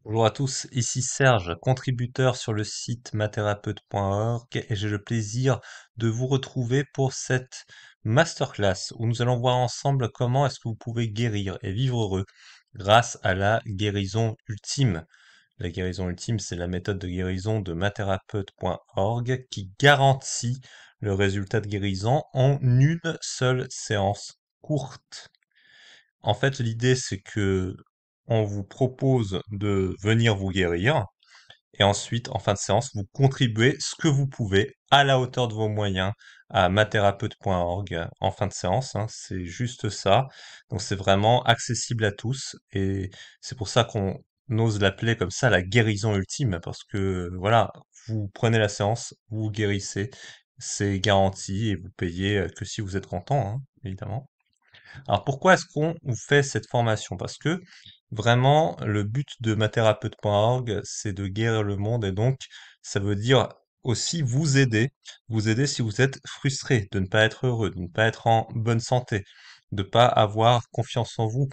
Bonjour à tous, ici Serge, contributeur sur le site mathérapeute.org et j'ai le plaisir de vous retrouver pour cette masterclass où nous allons voir ensemble comment est-ce que vous pouvez guérir et vivre heureux grâce à la guérison ultime. La guérison ultime, c'est la méthode de guérison de mathérapeute.org qui garantit le résultat de guérison en une seule séance courte. En fait, l'idée, c'est que on vous propose de venir vous guérir et ensuite, en fin de séance, vous contribuez ce que vous pouvez à la hauteur de vos moyens à mathérapeute.org en fin de séance, hein, c'est juste ça. Donc c'est vraiment accessible à tous et c'est pour ça qu'on ose l'appeler comme ça la guérison ultime parce que voilà, vous prenez la séance, vous vous guérissez, c'est garanti et vous payez que si vous êtes content, hein, évidemment. Alors pourquoi est-ce qu'on fait cette formation? Parce que vraiment le but de mathérapeute.org, c'est de guérir le monde et donc ça veut dire aussi vous aider si vous êtes frustré de ne pas être heureux, de ne pas être en bonne santé, de ne pas avoir confiance en vous,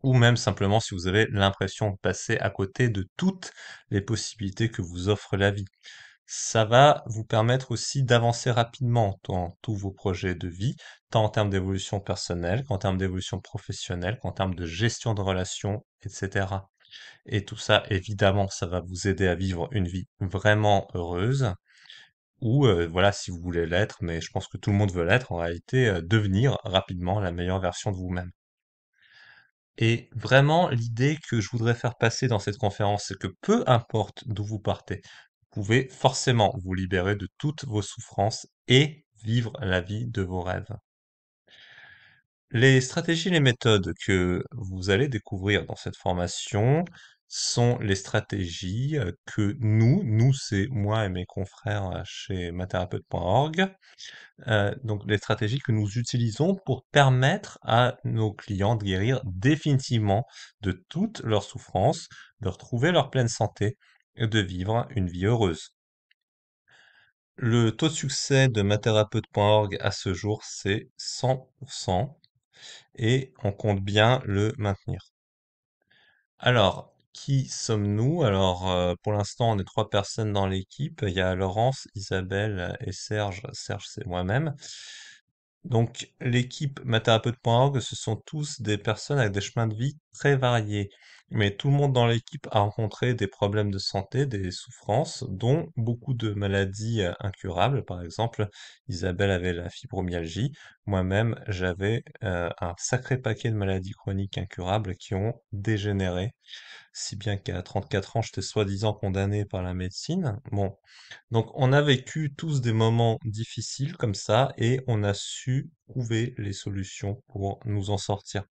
ou même simplement si vous avez l'impression de passer à côté de toutes les possibilités que vous offre la vie. Ça va vous permettre aussi d'avancer rapidement dans tous vos projets de vie, tant en termes d'évolution personnelle qu'en termes d'évolution professionnelle, qu'en termes de gestion de relations, etc. Et tout ça, évidemment, ça va vous aider à vivre une vie vraiment heureuse, ou voilà, si vous voulez l'être, mais je pense que tout le monde veut l'être, en réalité, devenir rapidement la meilleure version de vous-même. Et vraiment, l'idée que je voudrais faire passer dans cette conférence, c'est que peu importe d'où vous partez, vous pouvez forcément vous libérer de toutes vos souffrances et vivre la vie de vos rêves. Les stratégies et les méthodes que vous allez découvrir dans cette formation sont les stratégies que nous c'est moi et mes confrères chez mathérapeute.org, donc les stratégies que nous utilisons pour permettre à nos clients de guérir définitivement de toutes leurs souffrances, de retrouver leur pleine santé et de vivre une vie heureuse. Le taux de succès de mathérapeute.org à ce jour, c'est 100% et on compte bien le maintenir. Alors, qui sommes-nous? Alors, pour l'instant, on est trois personnes dans l'équipe. Il y a Laurence, Isabelle et Serge. Serge, c'est moi-même. Donc, l'équipe mathérapeute.org, ce sont tous des personnes avec des chemins de vie très variés. Mais tout le monde dans l'équipe a rencontré des problèmes de santé, des souffrances, dont beaucoup de maladies incurables. Par exemple, Isabelle avait la fibromyalgie. Moi-même, j'avais un sacré paquet de maladies chroniques incurables qui ont dégénéré, si bien qu'à 34 ans, j'étais soi-disant condamné par la médecine. Bon, donc on a vécu tous des moments difficiles comme ça et on a su trouver les solutions pour nous en sortir.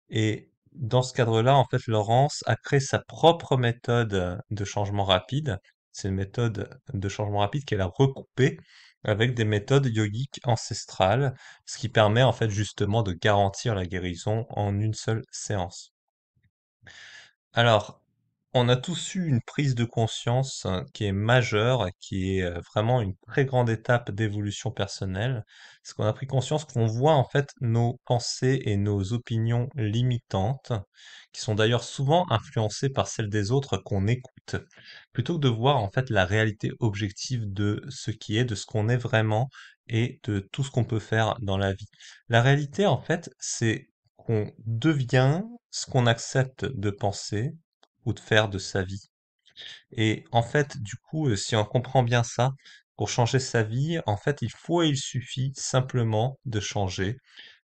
Et dans ce cadre-là, en fait, Laurence a créé sa propre méthode de changement rapide. C'est une méthode de changement rapide qu'elle a recoupée avec des méthodes yogiques ancestrales, ce qui permet en fait justement de garantir la guérison en une seule séance. Alors, on a tous eu une prise de conscience qui est majeure, qui est vraiment une très grande étape d'évolution personnelle. C'est qu'on a pris conscience qu'on voit en fait nos pensées et nos opinions limitantes, qui sont d'ailleurs souvent influencées par celles des autres qu'on écoute, plutôt que de voir en fait la réalité objective de ce qui est, de ce qu'on est vraiment et de tout ce qu'on peut faire dans la vie. La réalité en fait, c'est qu'on devient ce qu'on accepte de penser ou de faire de sa vie. Et en fait, du coup, si on comprend bien ça, pour changer sa vie, en fait, il faut et il suffit simplement de changer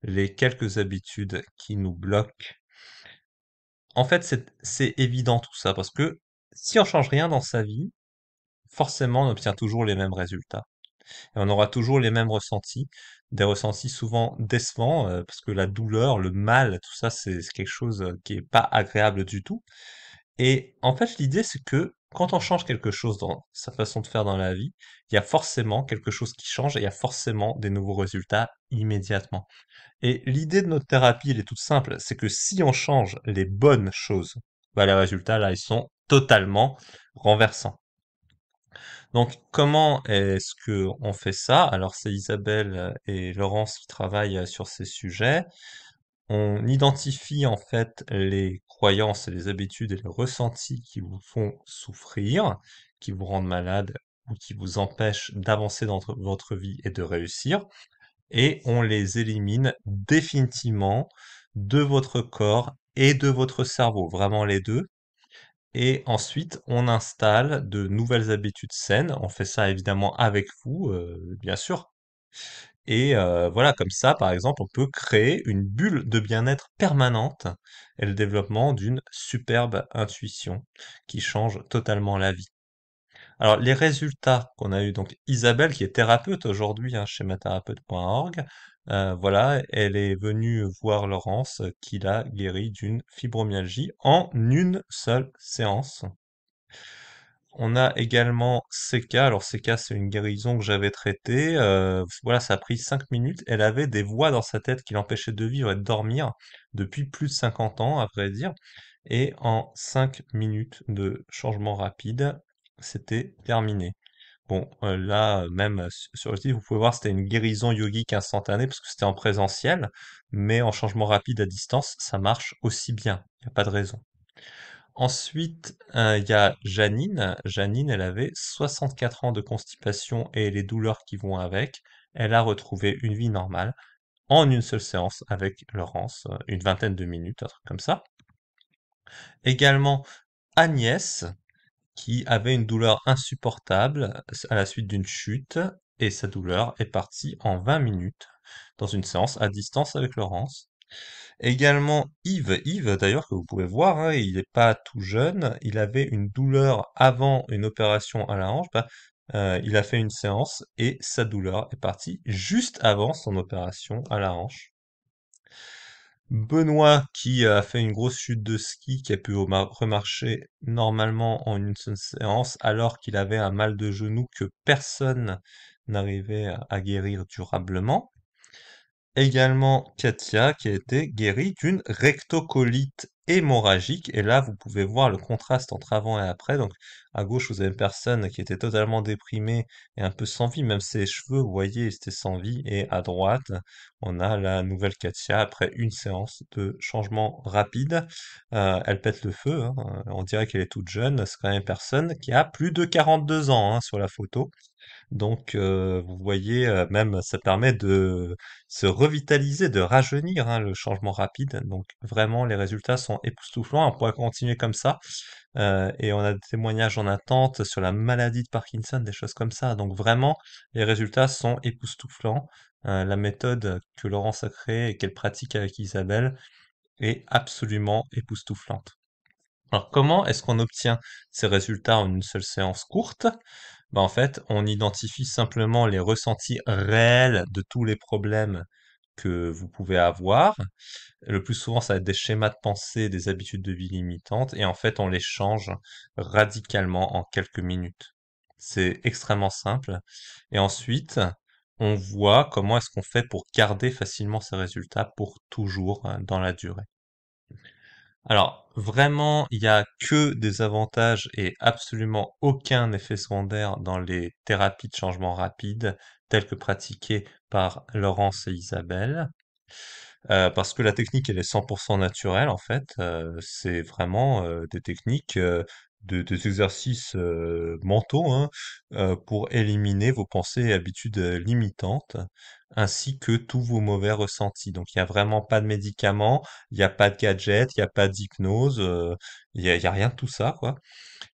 les quelques habitudes qui nous bloquent. En fait, c'est évident tout ça, parce que si on change rien dans sa vie, forcément, on obtient toujours les mêmes résultats. Et on aura toujours les mêmes ressentis, des ressentis souvent décevants, parce que la douleur, le mal, tout ça, c'est quelque chose qui est pas agréable du tout. Et en fait, l'idée, c'est que quand on change quelque chose dans sa façon de faire dans la vie, il y a forcément quelque chose qui change et il y a forcément des nouveaux résultats immédiatement. Et l'idée de notre thérapie, elle est toute simple, c'est que si on change les bonnes choses, bah, les résultats, là, ils sont totalement renversants. Donc, comment est-ce que on fait ça? Alors, c'est Isabelle et Laurence qui travaillent sur ces sujets. On identifie en fait les croyances et les habitudes et les ressentis qui vous font souffrir, qui vous rendent malade ou qui vous empêchent d'avancer dans votre vie et de réussir, et on les élimine définitivement de votre corps et de votre cerveau, vraiment les deux. Et ensuite, on installe de nouvelles habitudes saines. On fait ça évidemment avec vous, bien sûr. Et voilà, comme ça, par exemple, on peut créer une bulle de bien-être permanente et le développement d'une superbe intuition qui change totalement la vie. Alors, les résultats qu'on a eu, donc Isabelle, qui est thérapeute aujourd'hui chez mathérapeute.org, voilà, elle est venue voir Laurence, qui l'a guéri d'une fibromyalgie en une seule séance. On a également Seka. Alors Seka, c'est une guérison que j'avais traitée. Voilà, ça a pris 5 minutes. Elle avait des voix dans sa tête qui l'empêchaient de vivre et de dormir depuis plus de 50 ans, à vrai dire. Et en 5 minutes de changement rapide, c'était terminé. Bon, là, même sur le site, vous pouvez voir, c'était une guérison yogique instantanée parce que c'était en présentiel, mais en changement rapide à distance, ça marche aussi bien. Il n'y a pas de raison. Ensuite, il y a Janine. Janine, elle avait 64 ans de constipation et les douleurs qui vont avec. Elle a retrouvé une vie normale en une seule séance avec Laurence, une vingtaine de minutes, un truc comme ça. Également Agnès, qui avait une douleur insupportable à la suite d'une chute, et sa douleur est partie en 20 minutes dans une séance à distance avec Laurence. Également Yves. Yves, d'ailleurs, que vous pouvez voir, il n'est pas tout jeune. Il avait une douleur avant une opération à la hanche. Il a fait une séance et sa douleur est partie juste avant son opération à la hanche. Benoît, qui a fait une grosse chute de ski, qui a pu remarcher normalement en une seule séance, alors qu'il avait un mal de genou que personne n'arrivait à guérir durablement. Également Katia qui a été guérie d'une rectocolite hémorragique. Et là, vous pouvez voir le contraste entre avant et après. Donc, à gauche, vous avez une personne qui était totalement déprimée et un peu sans vie. Même ses cheveux, vous voyez, ils étaient sans vie. Et à droite, on a la nouvelle Katia après une séance de changement rapide. Elle pète le feu, hein. On dirait qu'elle est toute jeune. C'est quand même une personne qui a plus de 42 ans, sur la photo. Donc, vous voyez, même ça permet de se revitaliser, de rajeunir, le changement rapide. Donc, vraiment, les résultats sont époustouflants. On pourrait continuer comme ça. Et on a des témoignages en attente sur la maladie de Parkinson, des choses comme ça. Donc, vraiment, les résultats sont époustouflants. La méthode que Laurence a créée et qu'elle pratique avec Isabelle est absolument époustouflante. Alors, comment est-ce qu'on obtient ces résultats en une seule séance courte? En fait, on identifie simplement les ressentis réels de tous les problèmes que vous pouvez avoir. Le plus souvent, ça va être des schémas de pensée, des habitudes de vie limitantes, et en fait, on les change radicalement en quelques minutes. C'est extrêmement simple. Et ensuite, on voit comment est-ce qu'on fait pour garder facilement ces résultats pour toujours dans la durée. Alors, vraiment, il y a que des avantages et absolument aucun effet secondaire dans les thérapies de changement rapide telles que pratiquées par Laurence et Isabelle. Parce que la technique, elle est 100% naturelle en fait. C'est vraiment des techniques, des exercices mentaux pour éliminer vos pensées et habitudes limitantes, ainsi que tous vos mauvais ressentis. Donc il n'y a vraiment pas de médicaments, il n'y a pas de gadget, il n'y a pas d'hypnose, il y a rien de tout ça, quoi.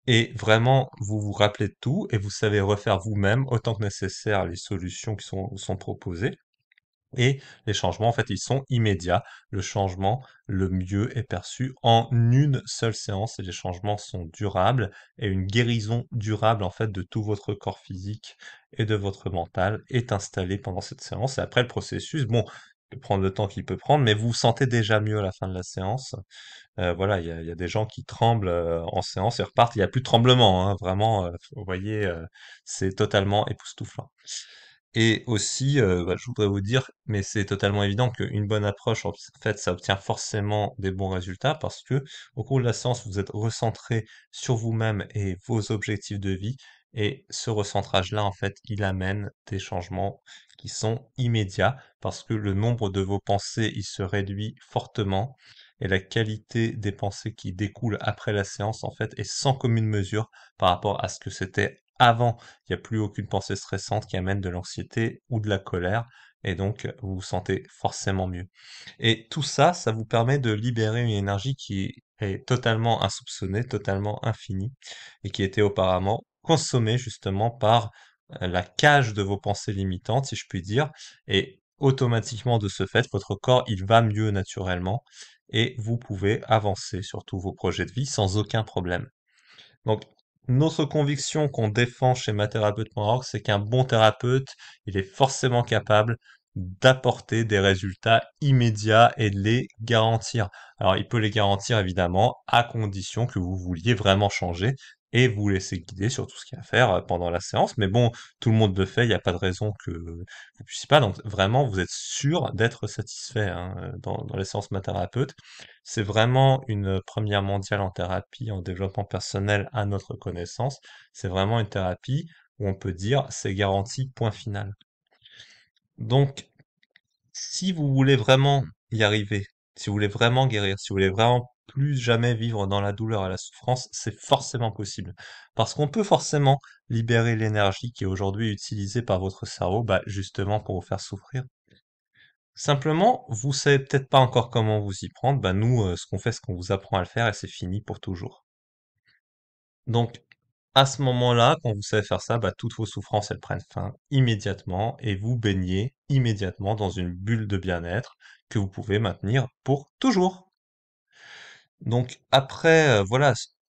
Et vraiment, vous vous rappelez de tout et vous savez refaire vous-même autant que nécessaire les solutions qui sont proposées. Et les changements, en fait, ils sont immédiats. Le changement, le mieux est perçu en une seule séance et les changements sont durables et une guérison durable, en fait, de tout votre corps physique et de votre mental est installée pendant cette séance. Et après, le processus, bon, il peut prendre le temps qu'il peut prendre, mais vous vous sentez déjà mieux à la fin de la séance. Voilà, il y a des gens qui tremblent en séance et repartent. Il n'y a plus de tremblement, vraiment, vous voyez, c'est totalement époustouflant. Et aussi, je voudrais vous dire, mais c'est totalement évident qu'une bonne approche, en fait, ça obtient forcément des bons résultats parce que au cours de la séance, vous êtes recentré sur vous-même et vos objectifs de vie. Et ce recentrage-là, en fait, il amène des changements qui sont immédiats parce que le nombre de vos pensées, il se réduit fortement et la qualité des pensées qui découlent après la séance, en fait, est sans commune mesure par rapport à ce que c'était avant. Il n'y a plus aucune pensée stressante qui amène de l'anxiété ou de la colère et donc vous vous sentez forcément mieux. Et tout ça, ça vous permet de libérer une énergie qui est totalement insoupçonnée, totalement infinie, et qui était auparavant consommée justement par la cage de vos pensées limitantes, si je puis dire, et automatiquement de ce fait, votre corps, il va mieux naturellement, et vous pouvez avancer sur tous vos projets de vie sans aucun problème. Donc, notre conviction qu'on défend chez mathérapeute.org, c'est qu'un bon thérapeute, il est forcément capable d'apporter des résultats immédiats et de les garantir. Alors, il peut les garantir évidemment à condition que vous vouliez vraiment changer et vous laisser guider sur tout ce qu'il y a à faire pendant la séance. Mais bon, tout le monde le fait, il n'y a pas de raison que vous puissiez pas. Donc, vraiment, vous êtes sûr d'être satisfait hein, dans les séances mathérapeutes. C'est vraiment une première mondiale en thérapie, en développement personnel à notre connaissance. C'est vraiment une thérapie où on peut dire c'est garanti, point final. Donc, si vous voulez vraiment y arriver, si vous voulez vraiment guérir, si vous voulez vraiment plus jamais vivre dans la douleur et la souffrance, c'est forcément possible. Parce qu'on peut forcément libérer l'énergie qui est aujourd'hui utilisée par votre cerveau, bah, justement pour vous faire souffrir. Simplement, vous savez peut-être pas encore comment vous y prendre. Bah nous, ce qu'on fait, c'est qu'on vous apprend à le faire et c'est fini pour toujours. Donc, à ce moment-là, quand vous savez faire ça, bah, toutes vos souffrances, elles prennent fin immédiatement et vous baignez immédiatement dans une bulle de bien-être que vous pouvez maintenir pour toujours. Donc après, voilà,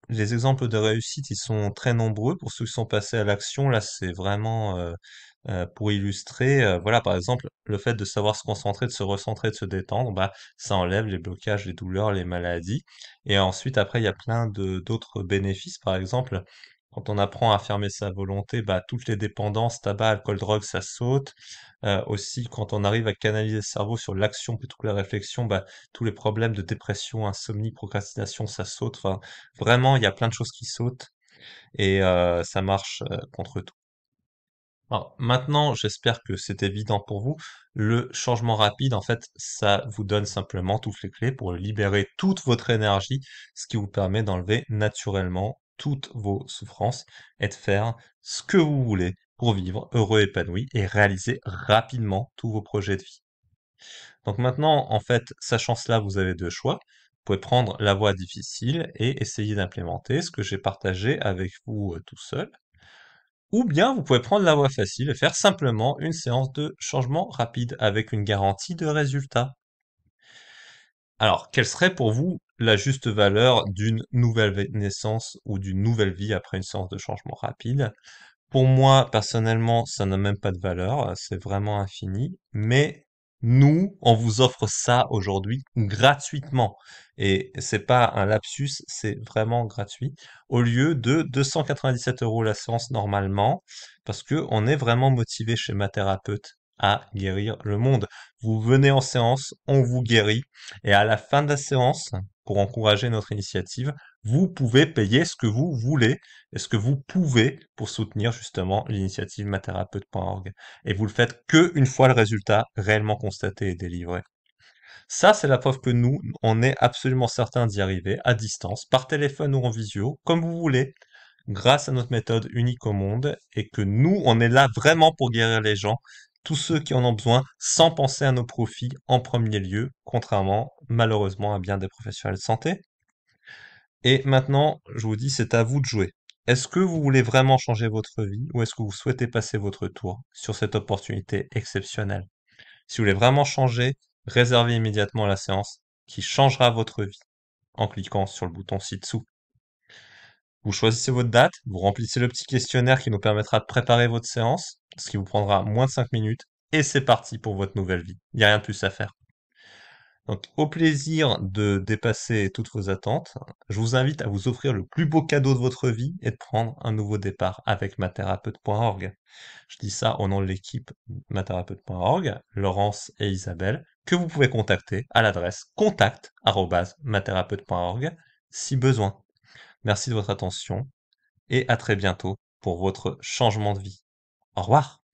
les exemples de réussite, ils sont très nombreux. Pour ceux qui sont passés à l'action, là, c'est vraiment pour illustrer. Voilà, par exemple, le fait de savoir se concentrer, de se recentrer, de se détendre, bah, ça enlève les blocages, les douleurs, les maladies. Et ensuite, après, il y a plein de d'autres bénéfices. Par exemple, quand on apprend à fermer sa volonté, bah, toutes les dépendances, tabac, alcool, drogue, ça saute. Aussi, quand on arrive à canaliser le cerveau sur l'action plutôt que la réflexion, bah, tous les problèmes de dépression, insomnie, procrastination, ça saute. Enfin, vraiment, il y a plein de choses qui sautent et ça marche contre tout. Alors, maintenant, j'espère que c'est évident pour vous. Le changement rapide, en fait, ça vous donne simplement toutes les clés pour libérer toute votre énergie, ce qui vous permet d'enlever naturellement toutes vos souffrances et de faire ce que vous voulez pour vivre heureux, épanoui et réaliser rapidement tous vos projets de vie. Donc maintenant, en fait, sachant cela, vous avez deux choix. Vous pouvez prendre la voie difficile et essayer d'implémenter ce que j'ai partagé avec vous tout seul. Ou bien vous pouvez prendre la voie facile et faire simplement une séance de changement rapide avec une garantie de résultat. Alors, quelle serait pour vous la juste valeur d'une nouvelle naissance ou d'une nouvelle vie après une séance de changement rapide? Pour moi, personnellement, ça n'a même pas de valeur, c'est vraiment infini. Mais nous, on vous offre ça aujourd'hui gratuitement. Et c'est pas un lapsus, c'est vraiment gratuit. Au lieu de 297 € la séance normalement, parce que on est vraiment motivé chez ma thérapeute à guérir le monde. Vous venez en séance, on vous guérit, et à la fin de la séance, pour encourager notre initiative, vous pouvez payer ce que vous voulez et ce que vous pouvez pour soutenir justement l'initiative mathérapeute.org. Et vous le faites que une fois le résultat réellement constaté et délivré. Ça, c'est la preuve que nous, on est absolument certain d'y arriver à distance, par téléphone ou en visio, comme vous voulez, grâce à notre méthode unique au monde, et que nous, on est là vraiment pour guérir les gens, tous ceux qui en ont besoin, sans penser à nos profits en premier lieu, contrairement malheureusement à bien des professionnels de santé. Et maintenant, je vous dis, c'est à vous de jouer. Est-ce que vous voulez vraiment changer votre vie ou est-ce que vous souhaitez passer votre tour sur cette opportunité exceptionnelle? Si vous voulez vraiment changer, réservez immédiatement la séance qui changera votre vie en cliquant sur le bouton ci-dessous. Vous choisissez votre date, vous remplissez le petit questionnaire qui nous permettra de préparer votre séance, ce qui vous prendra moins de 5 minutes, et c'est parti pour votre nouvelle vie. Il n'y a rien de plus à faire. Donc, au plaisir de dépasser toutes vos attentes, je vous invite à vous offrir le plus beau cadeau de votre vie et de prendre un nouveau départ avec mathérapeute.org. Je dis ça au nom de l'équipe mathérapeute.org, Laurence et Isabelle, que vous pouvez contacter à l'adresse contact@mathérapeute.org si besoin. Merci de votre attention et à très bientôt pour votre changement de vie. Au revoir.